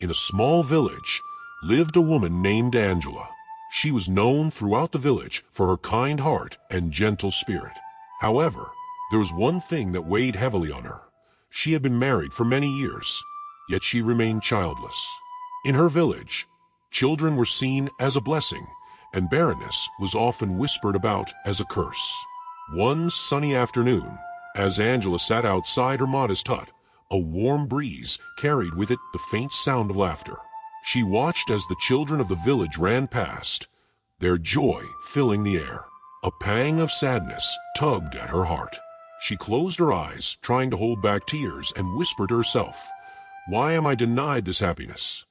in a small village, lived a woman named Angela. She was known throughout the village for her kind heart and gentle spirit. However, there was one thing that weighed heavily on her. She had been married for many years, yet she remained childless. In her village, children were seen as a blessing, and barrenness was often whispered about as a curse. One sunny afternoon, as Angela sat outside her modest hut, a warm breeze carried with it the faint sound of laughter. She watched as the children of the village ran past, their joy filling the air. A pang of sadness tugged at her heart. She closed her eyes, trying to hold back tears, and whispered to herself, "Why am I denied this happiness?"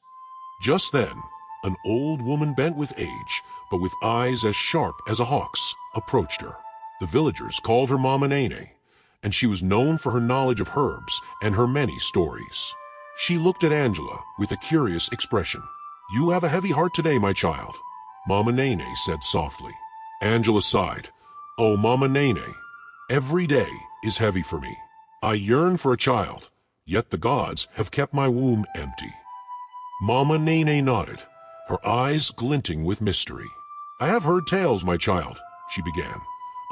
Just then, an old woman bent with age, but with eyes as sharp as a hawk's, approached her. The villagers called her Mama Nene, and she was known for her knowledge of herbs and her many stories. She looked at Angela with a curious expression. "You have a heavy heart today, my child," Mama Nene said softly. Angela sighed. "Oh, Mama Nene, every day is heavy for me. I yearn for a child, yet the gods have kept my womb empty." Mama Nene nodded, her eyes glinting with mystery. "I have heard tales, my child," she began,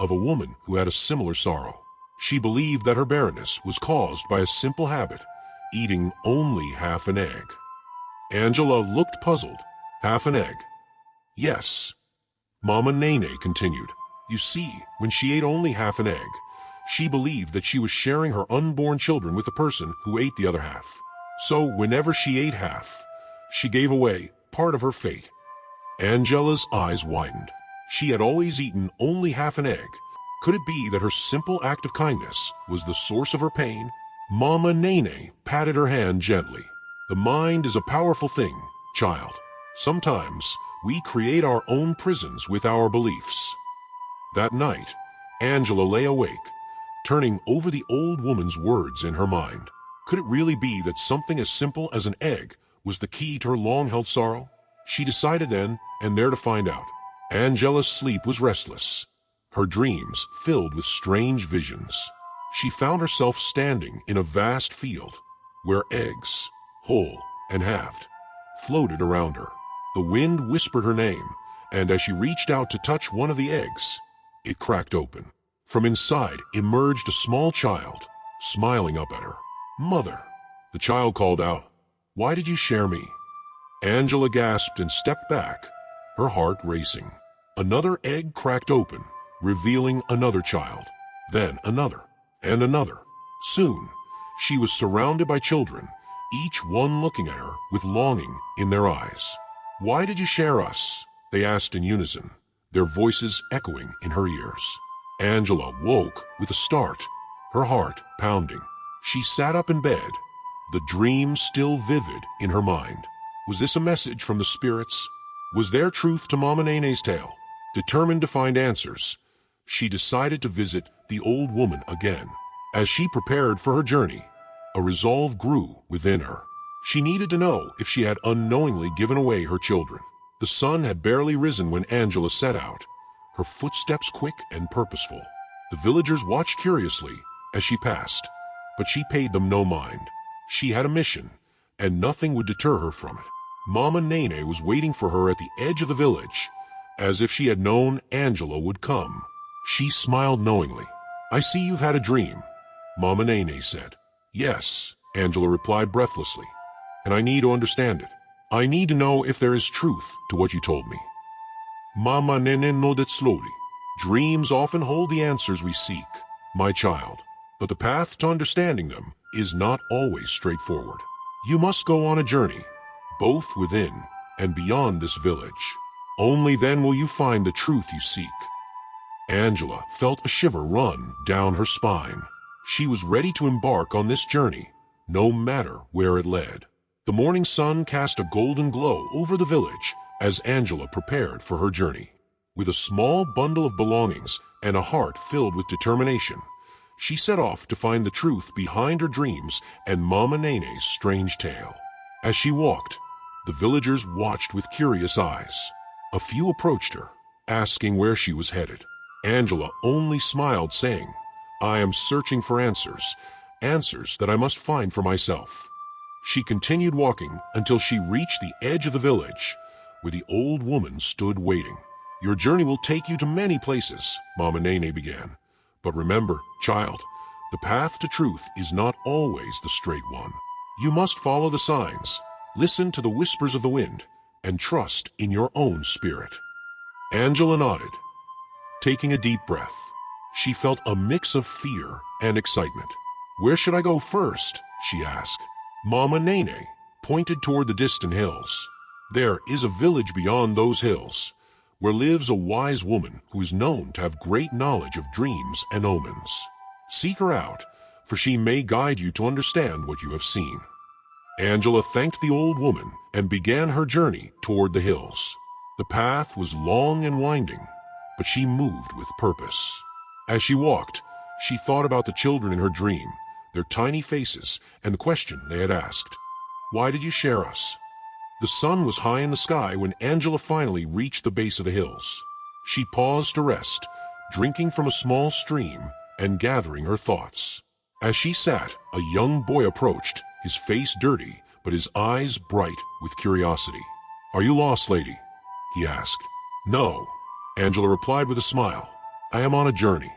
"of a woman who had a similar sorrow. She believed that her barrenness was caused by a simple habit, eating only half an egg." Angela looked puzzled. "Half an egg?" "Yes," Mama Nene continued. "You see, when she ate only half an egg, she believed that she was sharing her unborn children with the person who ate the other half. So whenever she ate half, she gave away part of her fate." Angela's eyes widened. She had always eaten only half an egg. Could it be that her simple act of kindness was the source of her pain? Mama Nene patted her hand gently. "The mind is a powerful thing, child. Sometimes we create our own prisons with our beliefs." That night, Angela lay awake, turning over the old woman's words in her mind. Could it really be that something as simple as an egg was the key to her long-held sorrow? She decided then and there to find out. Angela's sleep was restless, her dreams filled with strange visions. She found herself standing in a vast field, where eggs, whole and halved, floated around her. The wind whispered her name, and as she reached out to touch one of the eggs, it cracked open. From inside emerged a small child, smiling up at her. "Mother," the child called out, "why did you share me?" Angela gasped and stepped back, her heart racing. Another egg cracked open, revealing another child, then another, and another. Soon, she was surrounded by children, each one looking at her with longing in their eyes. "Why did you share us?" they asked in unison, their voices echoing in her ears. Angela woke with a start, her heart pounding. She sat up in bed, the dream still vivid in her mind. Was this a message from the spirits? Was there truth to Mama Nene's tale? Determined to find answers, she decided to visit the old woman again. As she prepared for her journey, a resolve grew within her. She needed to know if she had unknowingly given away her children. The sun had barely risen when Angela set out, her footsteps quick and purposeful. The villagers watched curiously as she passed, but she paid them no mind. She had a mission, and nothing would deter her from it. Mama Nene was waiting for her at the edge of the village, as if she had known Angela would come. She smiled knowingly. "I see you've had a dream," Mama Nene said. "Yes," Angela replied breathlessly, "and I need to understand it. I need to know if there is truth to what you told me." Mama Nene nodded slowly. "Dreams often hold the answers we seek, my child, but the path to understanding them is not always straightforward. You must go on a journey, both within and beyond this village. Only then will you find the truth you seek." Angela felt a shiver run down her spine. She was ready to embark on this journey, no matter where it led. The morning sun cast a golden glow over the village as Angela prepared for her journey. With a small bundle of belongings and a heart filled with determination, she set off to find the truth behind her dreams and Mama Nene's strange tale. As she walked, the villagers watched with curious eyes. A few approached her, asking where she was headed. Angela only smiled, saying, "I am searching for answers, answers that I must find for myself." She continued walking until she reached the edge of the village, where the old woman stood waiting. "Your journey will take you to many places," Mama Nene began. "But remember, child, the path to truth is not always the straight one. You must follow the signs, listen to the whispers of the wind, and trust in your own spirit." Angela nodded, taking a deep breath. She felt a mix of fear and excitement. "Where should I go first?" she asked. Mama Nene pointed toward the distant hills. "There is a village beyond those hills, where lives a wise woman who is known to have great knowledge of dreams and omens. Seek her out, for she may guide you to understand what you have seen." Angela thanked the old woman and began her journey toward the hills. The path was long and winding, but she moved with purpose. As she walked, she thought about the children in her dream, their tiny faces, and the question they had asked. "Why did you share us?" The sun was high in the sky when Angela finally reached the base of the hills. She paused to rest, drinking from a small stream and gathering her thoughts. As she sat, a young boy approached, his face dirty, but his eyes bright with curiosity. "Are you lost, lady?" he asked. "No," Angela replied with a smile. "I am on a journey."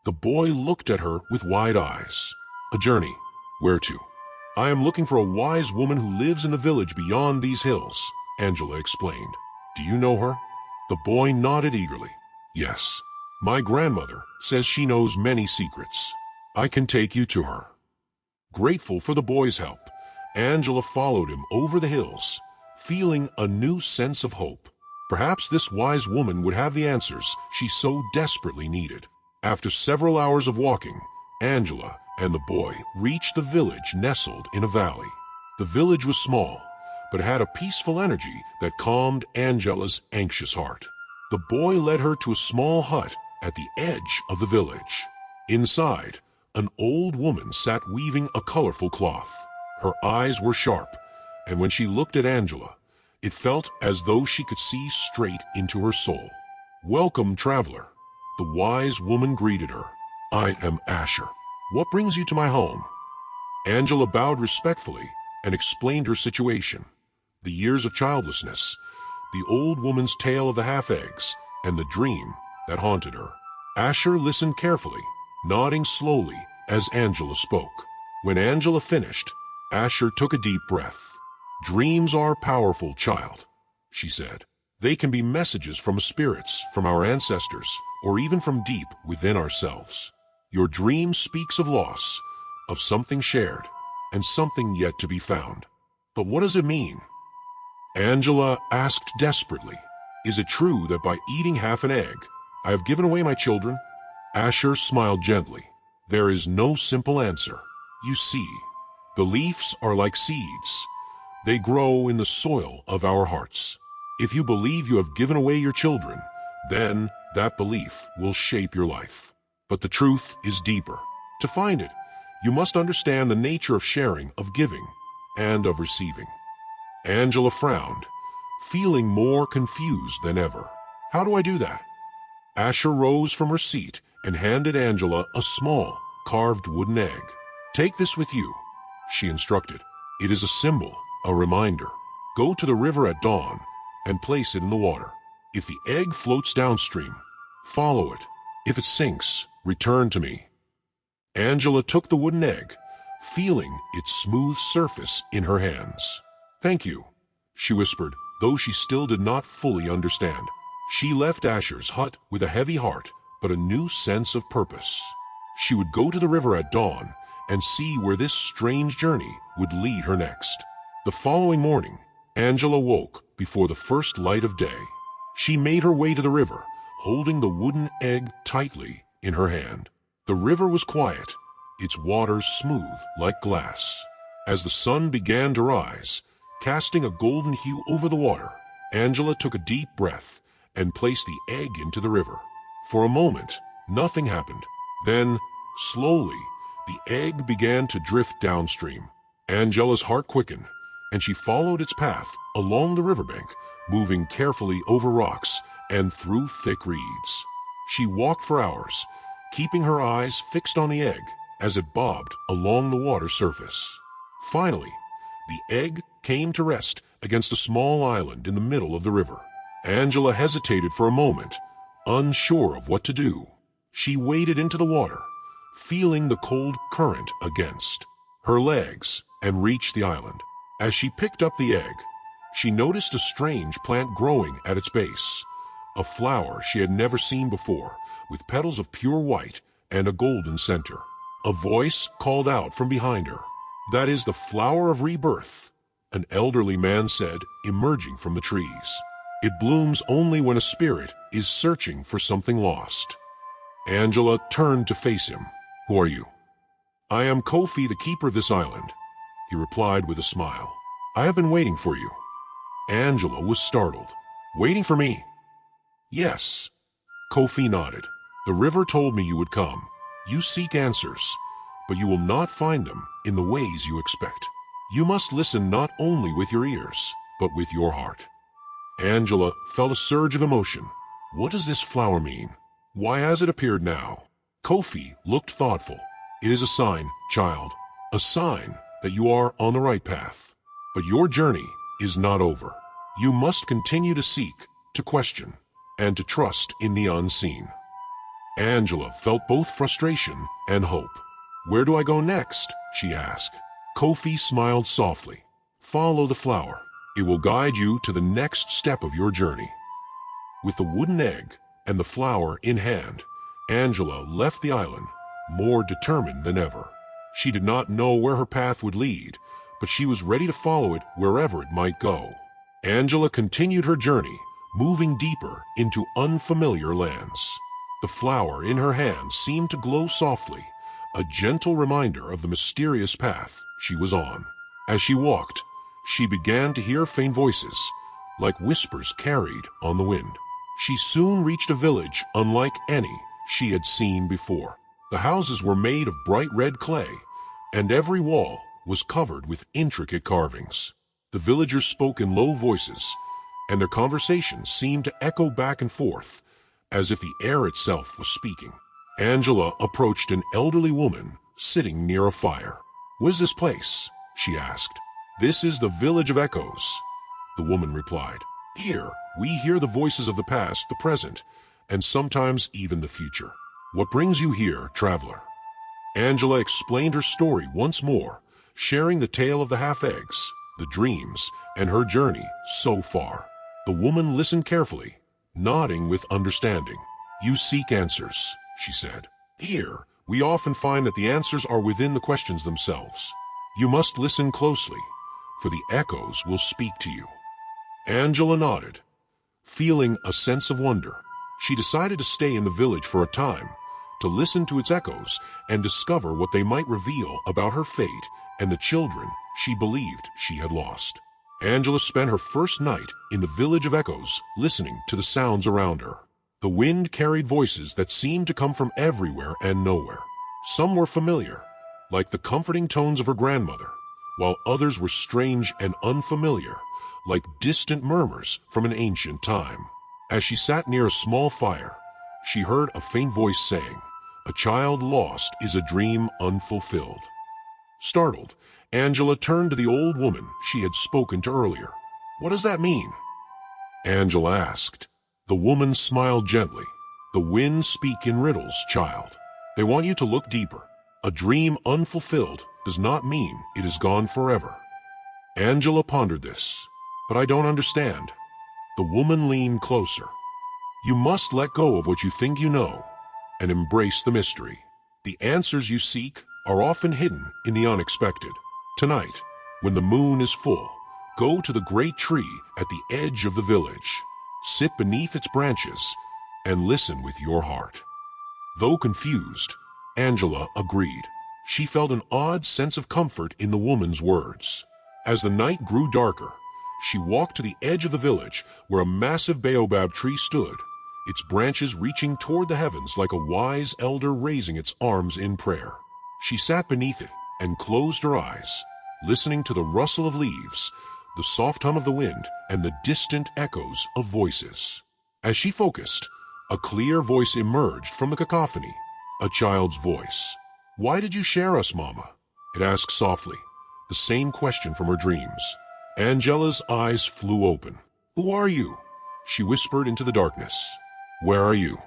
The boy looked at her with wide eyes. "A journey? Where to?" "I am looking for a wise woman who lives in the village beyond these hills," Angela explained. "Do you know her?" The boy nodded eagerly. "Yes. My grandmother says she knows many secrets. I can take you to her." Grateful for the boy's help, Angela followed him over the hills, feeling a new sense of hope. Perhaps this wise woman would have the answers she so desperately needed. After several hours of walking, Angela and the boy reached the village nestled in a valley. The village was small, but had a peaceful energy that calmed Angela's anxious heart. The boy led her to a small hut at the edge of the village. Inside, an old woman sat weaving a colorful cloth. Her eyes were sharp, and when she looked at Angela, it felt as though she could see straight into her soul. "Welcome, traveler," the wise woman greeted her. "I am Asher. What brings you to my home?" Angela bowed respectfully and explained her situation: the years of childlessness, the old woman's tale of the half-eggs, and the dream that haunted her. Asher listened carefully, nodding slowly as Angela spoke. When Angela finished, Asher took a deep breath. "Dreams are powerful, child," she said. "They can be messages from spirits, from our ancestors, or even from deep within ourselves. Your dream speaks of loss, of something shared, and something yet to be found. But what does it mean?" Angela asked desperately, "Is it true that by eating half an egg, I have given away my children?" Asher smiled gently. "There is no simple answer. You see, beliefs are like seeds. They grow in the soil of our hearts. If you believe you have given away your children, then that belief will shape your life. But the truth is deeper. To find it, you must understand the nature of sharing, of giving, and of receiving." Angela frowned, feeling more confused than ever. "How do I do that?" Asher rose from her seat and handed Angela a small, carved wooden egg. "Take this with you," she instructed. "It is a symbol, a reminder. Go to the river at dawn and place it in the water. If the egg floats downstream, follow it. If it sinks, return to me." Angela took the wooden egg, feeling its smooth surface in her hands. "Thank you," she whispered, though she still did not fully understand. She left Asher's hut with a heavy heart, but a new sense of purpose. She would go to the river at dawn and see where this strange journey would lead her next. The following morning, Angela woke before the first light of day. She made her way to the river, holding the wooden egg tightly in her hand. The river was quiet, its waters smooth like glass. As the sun began to rise, casting a golden hue over the water, Angela took a deep breath and placed the egg into the river. For a moment, nothing happened. Then, slowly, the egg began to drift downstream. Angela's heart quickened, and she followed its path along the riverbank, moving carefully over rocks and through thick reeds. She walked for hours, keeping her eyes fixed on the egg as it bobbed along the water surface. Finally, The egg came to rest against a small island in the middle of the river. Angela hesitated for a moment, unsure of what to do. She waded into the water, feeling the cold current against her legs, and reached the island. As she picked up the egg, she noticed a strange plant growing at its base, a flower she had never seen before, with petals of pure white and a golden center. A voice called out from behind her. "That is the flower of rebirth," an elderly man said, emerging from the trees. "It blooms only when a spirit is searching for something lost." Angela turned to face him. "Who are you?" "I am Kofi, the keeper of this island," he replied with a smile. "I have been waiting for you." Angela was startled. "Waiting for me?" "Yes." Kofi nodded. "The river told me you would come. You seek answers, but you will not find them in the ways you expect. You must listen not only with your ears, but with your heart." Angela felt a surge of emotion. What does this flower mean? Why has it appeared now? Kofi looked thoughtful. "It is a sign, child, a sign that you are on the right path. But your journey is not over. You must continue to seek, to question, and to trust in the unseen." Angela felt both frustration and hope. "Where do I go next?" she asked. Kofi smiled softly. "Follow the flower. It will guide you to the next step of your journey." With the wooden egg and the flower in hand, Angela left the island, more determined than ever. She did not know where her path would lead, but she was ready to follow it wherever it might go. Angela continued her journey, moving deeper into unfamiliar lands. The flower in her hand seemed to glow softly, a gentle reminder of the mysterious path she was on. As she walked, she began to hear faint voices, like whispers carried on the wind. She soon reached a village unlike any she had seen before. The houses were made of bright red clay, and every wall was covered with intricate carvings. The villagers spoke in low voices, and their conversations seemed to echo back and forth, as if the air itself was speaking. Angela approached an elderly woman sitting near a fire. "What is this place?" she asked. "This is the Village of Echoes," the woman replied. "Here, we hear the voices of the past, the present, and sometimes even the future. What brings you here, traveler?" Angela explained her story once more, sharing the tale of the half-eggs, the dreams, and her journey so far. The woman listened carefully, nodding with understanding. "You seek answers," she said. "Here, we often find that the answers are within the questions themselves. You must listen closely, for the echoes will speak to you." Angela nodded, feeling a sense of wonder. She decided to stay in the village for a time, to listen to its echoes and discover what they might reveal about her fate and the children she believed she had lost. Angela spent her first night in the Village of Echoes, listening to the sounds around her. The wind carried voices that seemed to come from everywhere and nowhere. Some were familiar, like the comforting tones of her grandmother, while others were strange and unfamiliar, like distant murmurs from an ancient time. As she sat near a small fire, she heard a faint voice saying, "A child lost is a dream unfulfilled." Startled, Angela turned to the old woman she had spoken to earlier. "What does that mean?" Angela asked. The woman smiled gently. "The winds speak in riddles, child. They want you to look deeper. A dream unfulfilled does not mean it is gone forever." Angela pondered this. "But I don't understand." The woman leaned closer. "You must let go of what you think you know and embrace the mystery. The answers you seek are often hidden in the unexpected. Tonight, when the moon is full, go to the great tree at the edge of the village. Sit beneath its branches and listen with your heart." Though confused, Angela agreed. She felt an odd sense of comfort in the woman's words. As the night grew darker, she walked to the edge of the village where a massive baobab tree stood, its branches reaching toward the heavens like a wise elder raising its arms in prayer. She sat beneath it and closed her eyes, listening to the rustle of leaves, the soft hum of the wind, and the distant echoes of voices. As she focused, a clear voice emerged from the cacophony, a child's voice. "Why did you share us, Mama?" it asked softly, the same question from her dreams. Angela's eyes flew open. "Who are you?" she whispered into the darkness. "Where are you?"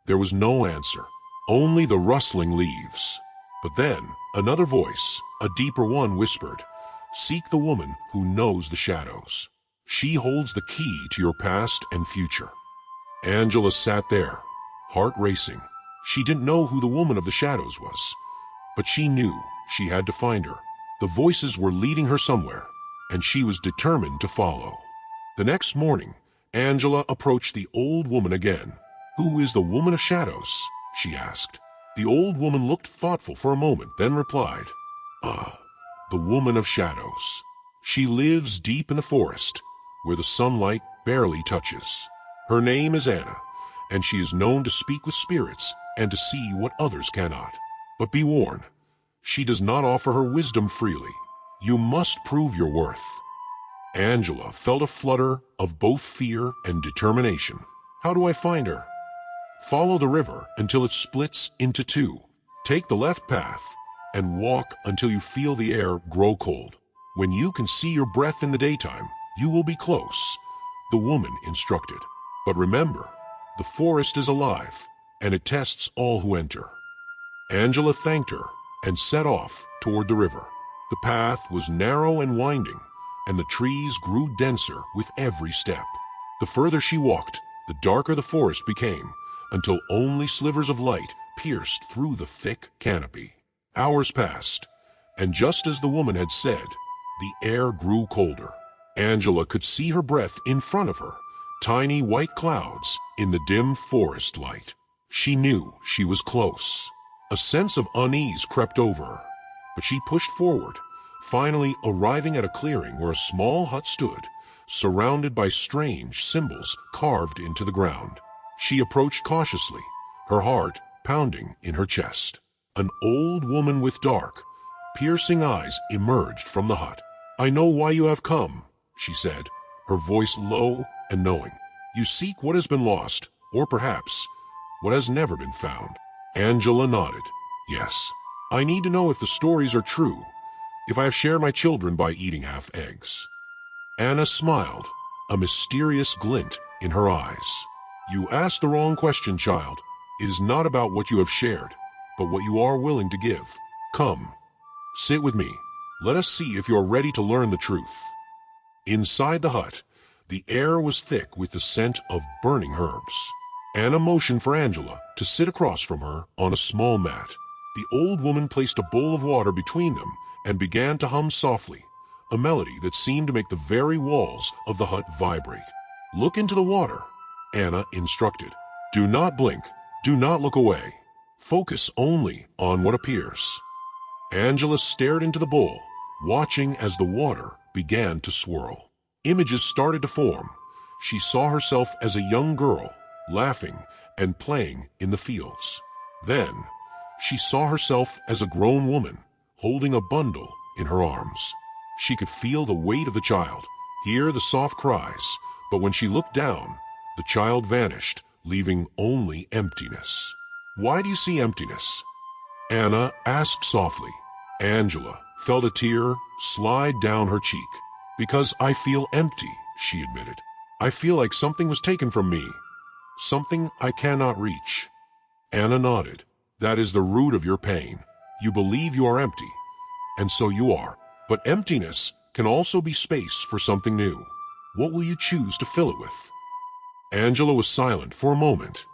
There was no answer, only the rustling leaves. But then, another voice, a deeper one, whispered, "Seek the woman who knows the shadows. She holds the key to your past and future." Angela sat there, heart racing. She didn't know who the woman of the shadows was, but she knew she had to find her. The voices were leading her somewhere, and she was determined to follow. The next morning, Angela approached the old woman again. "Who is the woman of shadows?" she asked. The old woman looked thoughtful for a moment, then replied, The woman of shadows. She lives deep in the forest, where the sunlight barely touches. Her name is Anna, and she is known to speak with spirits and to see what others cannot. But be warned, she does not offer her wisdom freely. You must prove your worth." Angela felt a flutter of both fear and determination. "How do I find her?" "Follow the river until it splits into two. Take the left path and walk until you feel the air grow cold. When you can see your breath in the daytime, you will be close," the woman instructed. "But remember, the forest is alive, and it tests all who enter." Angela thanked her and set off toward the river. The path was narrow and winding, and the trees grew denser with every step. The further she walked, the darker the forest became, until only slivers of light pierced through the thick canopy. Hours passed, and just as the woman had said, the air grew colder. Angela could see her breath in front of her, tiny white clouds in the dim forest light. She knew she was close. A sense of unease crept over her, but she pushed forward, finally arriving at a clearing where a small hut stood, surrounded by strange symbols carved into the ground. She approached cautiously, her heart pounding in her chest. An old woman with dark, piercing eyes emerged from the hut. "I know why you have come," she said, her voice low and knowing. "You seek what has been lost, or perhaps what has never been found." Angela nodded. "Yes, I need to know if the stories are true, if I have shared my children by eating half eggs." Anna smiled, a mysterious glint in her eyes. "You asked the wrong question, child. It is not about what you have shared, but what you are willing to give. Come, sit with me. Let us see if you are ready to learn the truth." Inside the hut, the air was thick with the scent of burning herbs. Anna motioned for Angela to sit across from her on a small mat. The old woman placed a bowl of water between them and began to hum softly, a melody that seemed to make the very walls of the hut vibrate. "Look into the water," Anna instructed. "Do not blink, do not look away. Focus only on what appears." Angela stared into the bowl, watching as the water began to swirl. Images started to form. She saw herself as a young girl, laughing and playing in the fields. Then, she saw herself as a grown woman, holding a bundle in her arms. She could feel the weight of the child, hear the soft cries, but when she looked down, the child vanished, leaving only emptiness. "Why do you see emptiness?" Anna asked softly. Angela felt a tear slide down her cheek. "Because I feel empty," she admitted. "I feel like something was taken from me, something I cannot reach." Anna nodded. "That is the root of your pain. You believe you are empty, and so you are. But emptiness can also be space for something new. What will you choose to fill it with?" Angela was silent for a moment,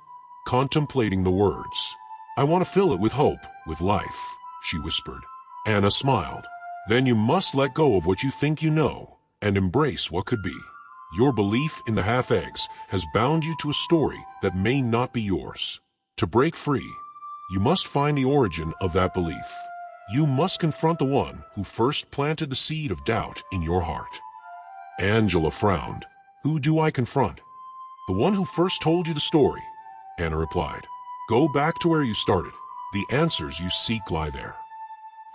contemplating the words. "I want to fill it with hope, with life," she whispered. Anna smiled. "Then you must let go of what you think you know and embrace what could be. Your belief in the half-eggs has bound you to a story that may not be yours. To break free, you must find the origin of that belief. You must confront the one who first planted the seed of doubt in your heart." Angela frowned. "Who do I confront?" "The one who first told you the story," Anna replied. "Go back to where you started. The answers you seek lie there."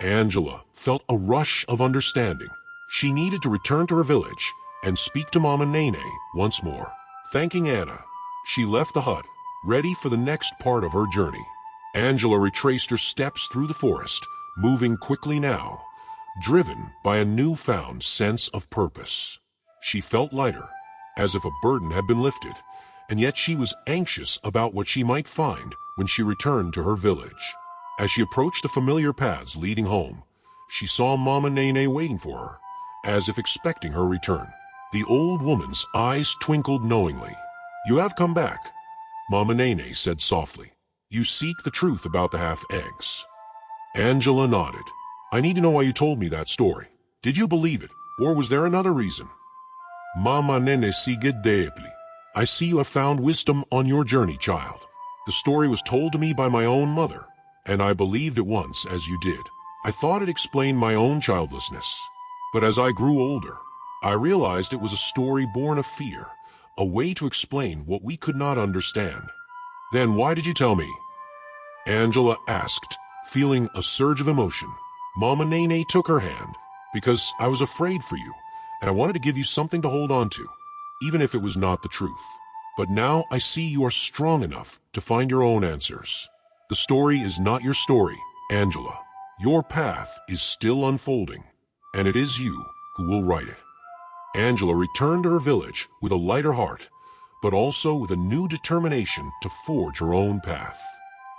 Angela felt a rush of understanding. She needed to return to her village and speak to Mama Nene once more. Thanking Anna, she left the hut, ready for the next part of her journey. Angela retraced her steps through the forest, moving quickly now, driven by a newfound sense of purpose. She felt lighter, as if a burden had been lifted, and yet she was anxious about what she might find when she returned to her village. As she approached the familiar paths leading home, she saw Mama Nene waiting for her, as if expecting her return. The old woman's eyes twinkled knowingly. "You have come back," Mama Nene said softly. "You seek the truth about the half-eggs." Angela nodded. "I need to know why you told me that story. Did you believe it, or was there another reason?" "Mama Nene sigid deeply. I see you have found wisdom on your journey, child. The story was told to me by my own mother, and I believed it once as you did. I thought it explained my own childlessness. But as I grew older, I realized it was a story born of fear, a way to explain what we could not understand." "Then why did you tell me?" Angela asked, feeling a surge of emotion. Mama Nene took her hand. "Because I was afraid for you, and I wanted to give you something to hold on to, even if it was not the truth. But now I see you are strong enough to find your own answers. The story is not your story, Angela. Your path is still unfolding, and it is you who will write it." Angela returned to her village with a lighter heart, but also with a new determination to forge her own path.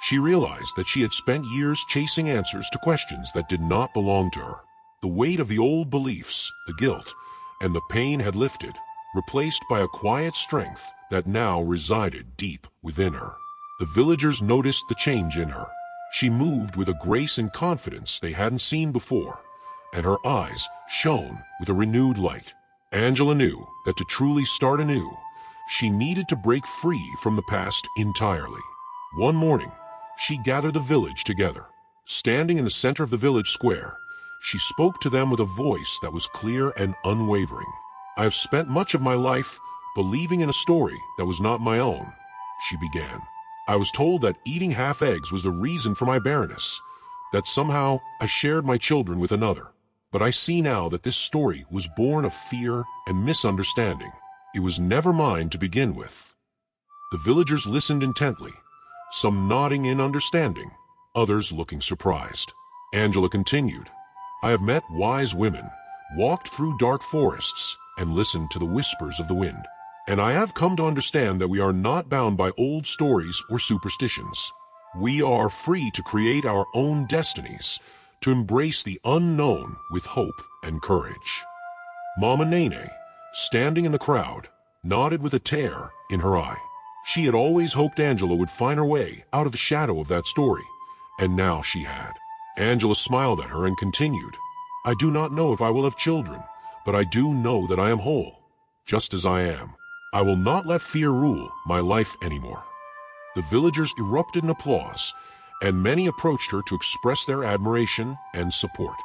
She realized that she had spent years chasing answers to questions that did not belong to her. The weight of the old beliefs, the guilt, and the pain had lifted, replaced by a quiet strength that now resided deep within her. The villagers noticed the change in her. She moved with a grace and confidence they hadn't seen before, and her eyes shone with a renewed light. Angela knew that to truly start anew, she needed to break free from the past entirely. One morning, she gathered the village together. Standing in the center of the village square, she spoke to them with a voice that was clear and unwavering. "I have spent much of my life believing in a story that was not my own," she began. "I was told that eating half-eggs was the reason for my barrenness, that somehow I shared my children with another. But I see now that this story was born of fear and misunderstanding. It was never mine to begin with." The villagers listened intently, some nodding in understanding, others looking surprised. Angela continued, "I have met wise women, walked through dark forests, and listened to the whispers of the wind. And I have come to understand that we are not bound by old stories or superstitions. We are free to create our own destinies, to embrace the unknown with hope and courage." Mama Nene, standing in the crowd, nodded with a tear in her eye. She had always hoped Angela would find her way out of the shadow of that story, and now she had. Angela smiled at her and continued, "I do not know if I will have children, but I do know that I am whole, just as I am. I will not let fear rule my life anymore." The villagers erupted in applause, and many approached her to express their admiration and support.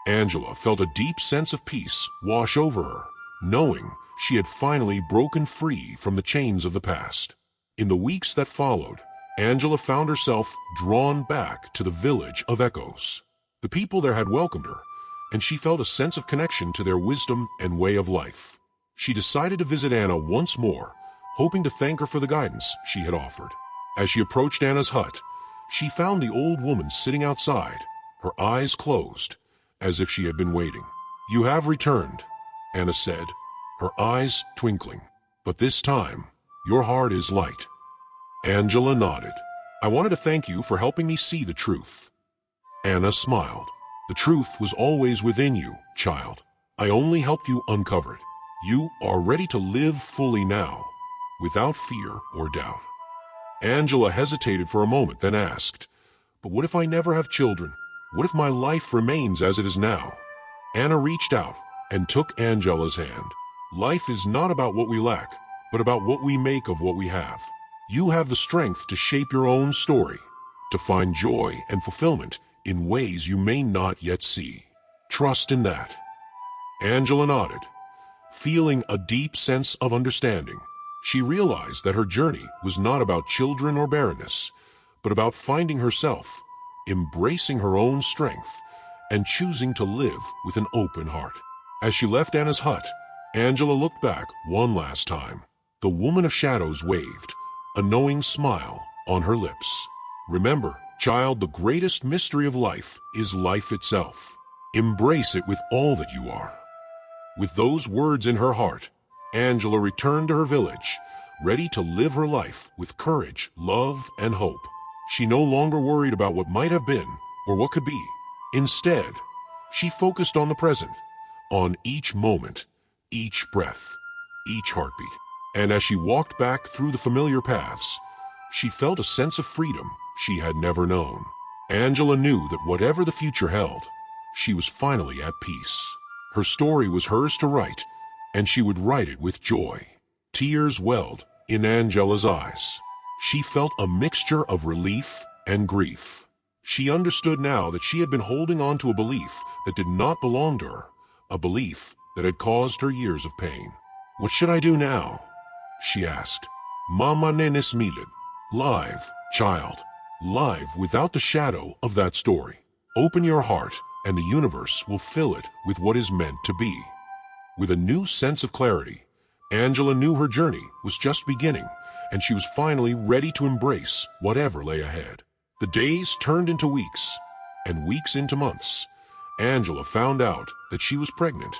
Angela felt a deep sense of peace wash over her, knowing she had finally broken free from the chains of the past. In the weeks that followed, Angela found herself drawn back to the village of echoes. The people there had welcomed her, and she felt a sense of connection to their wisdom and way of life. She decided to visit Anna once more, hoping to thank her for the guidance she had offered. As she approached Anna's hut, she found the old woman sitting outside, her eyes closed, as if she had been waiting. "You have returned," Anna said, her eyes twinkling. "But this time, your heart is light." Angela nodded. "I wanted to thank you for helping me see the truth." Anna smiled. "The truth was always within you, child. I only helped you uncover it. You are ready to live fully now, without fear or doubt." Angela hesitated for a moment, then asked, "But what if I never have children? What if my life remains as it is now?" Anna reached out and took Angela's hand. "Life is not about what we lack, but about what we make of what we have. You have the strength to shape your own story, to find joy and fulfillment in ways you may not yet see. Trust in that." Angela nodded, feeling a deep sense of understanding. She realized that her journey was not about children or barrenness, but about finding herself, embracing her own strength, and choosing to live with an open heart. As she left Anna's hut, Angela looked back one last time. The woman of shadows waved, a knowing smile on her lips. "Remember, child, the greatest mystery of life is life itself. Embrace it with all that you are. With those words in her heart, Angela returned to her village, ready to live her life with courage, love, and hope. She no longer worried about what might have been or what could be. Instead, she focused on the present, on each moment, each breath, each heartbeat. And as she walked back through the familiar paths, she felt a sense of freedom she had never known. Angela knew that whatever the future held, she was finally at peace. Her story was hers to write, and she would write it with joy. Tears welled in Angela's eyes. She felt a mixture of relief and grief. She understood now that she had been holding on to a belief that did not belong to her, a belief that had caused her years of pain. "What should I do now?" she asked. "Mama nenes milid." Live, child. Live without the shadow of that story. Open your heart, and the universe will fill it with what is meant to be. With a new sense of clarity, Angela knew her journey was just beginning, and she was finally ready to embrace whatever lay ahead. The days turned into weeks, and weeks into months. Angela found out that she was pregnant,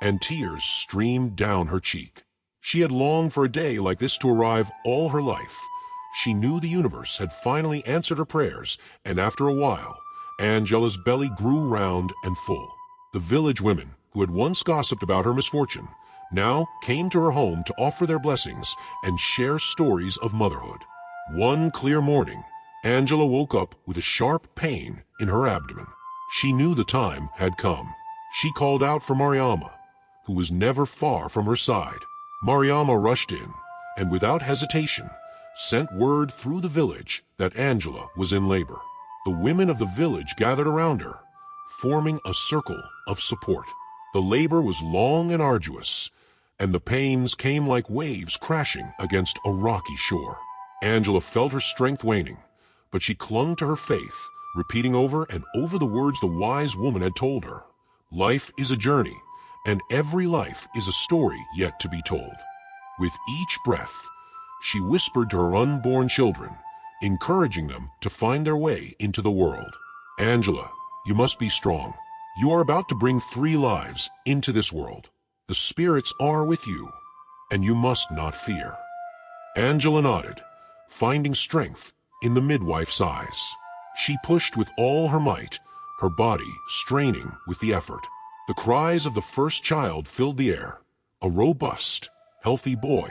and tears streamed down her cheek. She had longed for a day like this to arrive all her life. She knew the universe had finally answered her prayers, and after a while, Angela's belly grew round and full. The village women, who had once gossiped about her misfortune, now came to her home to offer their blessings and share stories of motherhood. One clear morning, Angela woke up with a sharp pain in her abdomen. She knew the time had come. She called out for Mariama, who was never far from her side. Mariama rushed in, and without hesitation, sent word through the village that Angela was in labor. The women of the village gathered around her, forming a circle of support. The labor was long and arduous, and the pains came like waves crashing against a rocky shore. Angela felt her strength waning, but she clung to her faith, repeating over and over the words the wise woman had told her. Life is a journey, and every life is a story yet to be told. With each breath, she whispered to her unborn children, encouraging them to find their way into the world. "Angela, you must be strong. You are about to bring 3 lives into this world. The spirits are with you, and you must not fear." Angela nodded, finding strength in the midwife's eyes. She pushed with all her might, her body straining with the effort. The cries of the first child filled the air, a robust, healthy boy.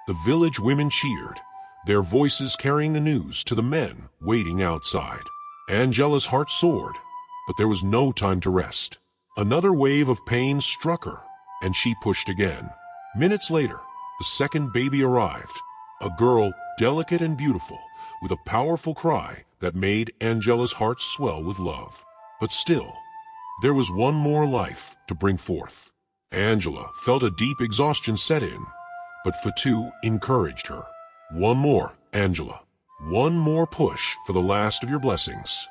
The village women cheered, their voices carrying the news to the men waiting outside. Angela's heart soared, but there was no time to rest. Another wave of pain struck her, and she pushed again. Minutes later, the second baby arrived, a girl delicate and beautiful, with a powerful cry that made Angela's heart swell with love. But still, there was one more life to bring forth. Angela felt a deep exhaustion set in, but Fatu encouraged her. "One more, Angela. One more push for the last of your blessings."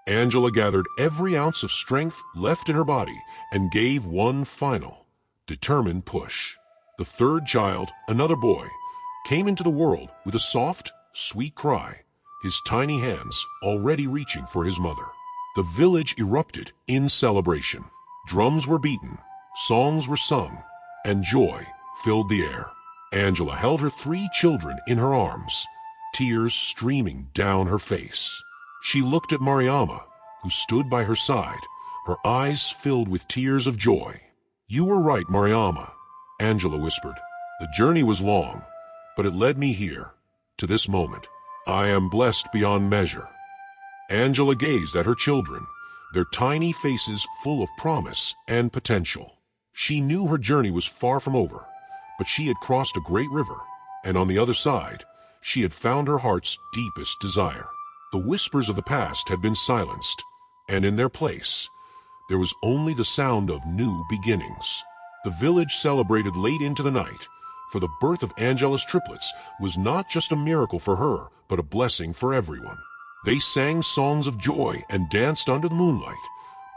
Angela gathered every ounce of strength left in her body and gave one final, determined push. The third child, another boy, came into the world with a soft, sweet cry, his tiny hands already reaching for his mother. The village erupted in celebration. Drums were beaten, songs were sung, and joy filled the air. Angela held her 3 children in her arms, tears streaming down her face. She looked at Mariama, who stood by her side, her eyes filled with tears of joy. "You were right, Mariama," Angela whispered. "The journey was long, but it led me here, to this moment. I am blessed beyond measure." Angela gazed at her children, their tiny faces full of promise and potential. She knew her journey was far from over, but she had crossed a great river, and on the other side, she had found her heart's deepest desire. The whispers of the past had been silenced, and in their place, there was only the sound of new beginnings. The village celebrated late into the night, for the birth of Angela's triplets was not just a miracle for her, but a blessing for everyone. They sang songs of joy and danced under the moonlight,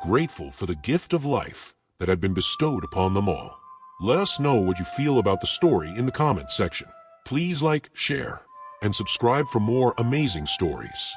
grateful for the gift of life that had been bestowed upon them all. Let us know what you feel about the story in the comments section. Please like, share, and subscribe for more amazing stories.